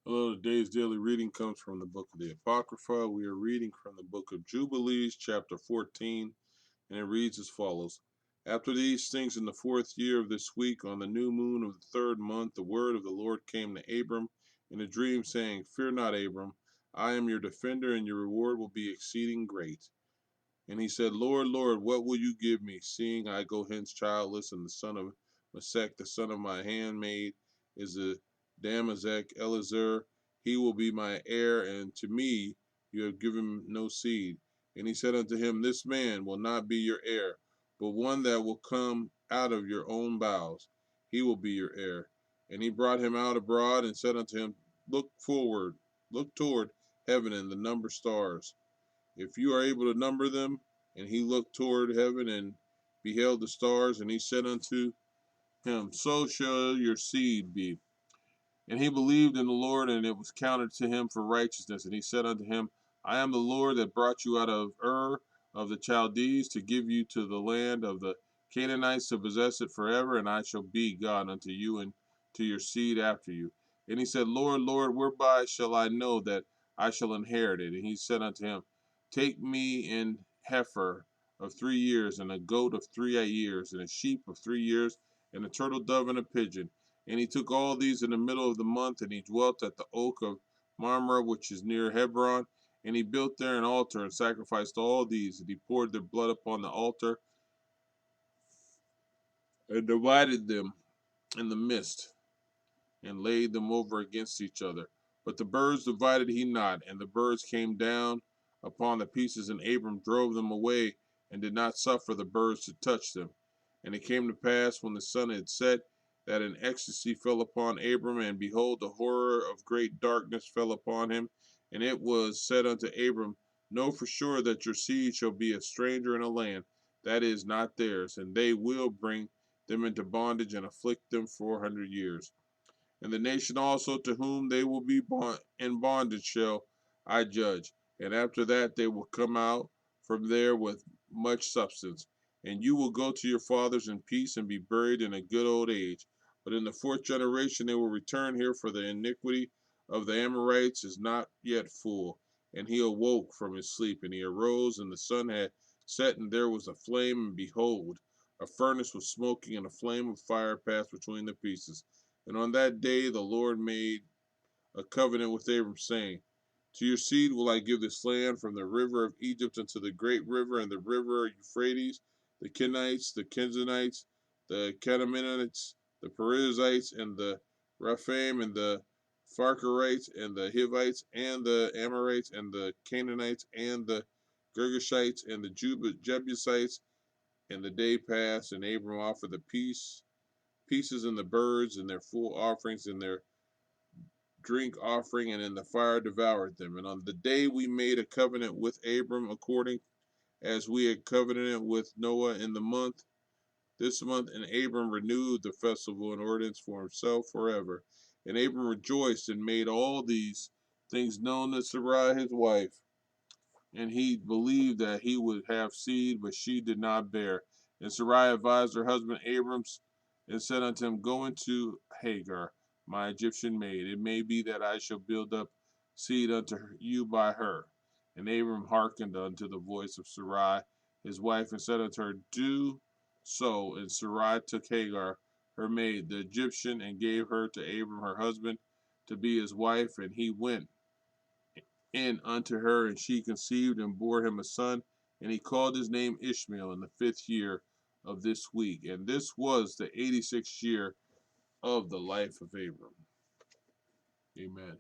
Hello, today's daily reading comes from the book of the Apocrypha. We are reading from the book of Jubilees, chapter 14, and it reads as follows. After these things, in the 4th year of this week, on the new moon of the 3rd month, the word of the Lord came to Abram in a dream, saying, Fear not, Abram, I am your defender, and your reward will be exceeding great. And he said, Lord, Lord, what will you give me, seeing I go hence childless, and the son of Mesech, the son of my handmaid, is a Damazek Elazar. He will be my heir, and to me you have given no seed. And he said unto him, This man will not be your heir, but one that will come out of your own bowels. He will be your heir. And he brought him out abroad, and said unto him, look toward heaven, and the number stars, if you are able to number them. And he looked toward heaven and beheld the stars, and he said unto him, So shall your seed be. And he believed in the Lord, and it was counted to him for righteousness. And he said unto him, I am the Lord that brought you out of Ur of the Chaldees to give you to the land of the Canaanites to possess it forever, and I shall be God unto you and to your seed after you. And he said, Lord, Lord, whereby shall I know that I shall inherit it? And he said unto him, Take me an heifer of 3 years, and a goat of 3 years, and a sheep of 3 years, and a turtle dove and a pigeon. And he took all these in the middle of the month, and he dwelt at the oak of Mamre, which is near Hebron. And he built there an altar, and sacrificed all these. And he poured their blood upon the altar, and divided them in the midst, and laid them over against each other. But the birds divided he not, and the birds came down upon the pieces, and Abram drove them away, and did not suffer the birds to touch them. And it came to pass, when the sun had set, that an ecstasy fell upon Abram, and behold, the horror of great darkness fell upon him. And it was said unto Abram, Know for sure that your seed shall be a stranger in a land that is not theirs, and they will bring them into bondage, and afflict them 400 years. And the nation also to whom they will be in bondage shall I judge. And after that they will come out from there with much substance. And you will go to your fathers in peace, and be buried in a good old age. But in the 4th generation they will return here, for the iniquity of the Amorites is not yet full. And he awoke from his sleep, and he arose, and the sun had set, and there was a flame, and behold, a furnace was smoking, and a flame of fire passed between the pieces. And on that day the Lord made a covenant with Abram, saying, To your seed will I give this land, from the river of Egypt unto the great river, and the river Euphrates, the Kenites, the Kenzanites, the Canaanites, the Perizzites, and the Rephaim, and the Pharkarites, and the Hivites, and the Amorites, and the Canaanites, and the Girgashites, and the Jebusites. And the day passed, and Abram offered the pieces in the birds, and their full offerings, and their drink offering, and in the fire devoured them. And on the day we made a covenant with Abram, according as we had covenanted with Noah in the this month, and Abram renewed the festival and ordinance for himself forever. And Abram rejoiced, and made all these things known to Sarai his wife. And he believed that he would have seed, but she did not bear. And Sarai advised her husband Abram, and said unto him, Go into Hagar, my Egyptian maid. It may be that I shall build up seed unto you by her. And Abram hearkened unto the voice of Sarai his wife, and said unto her, Do so. And Sarai took Hagar, her maid, the Egyptian, and gave her to Abram her husband to be his wife. And he went in unto her, and she conceived, and bore him a son. And he called his name Ishmael, in the 5th year of this week. And this was the 86th year of the life of Abram. Amen.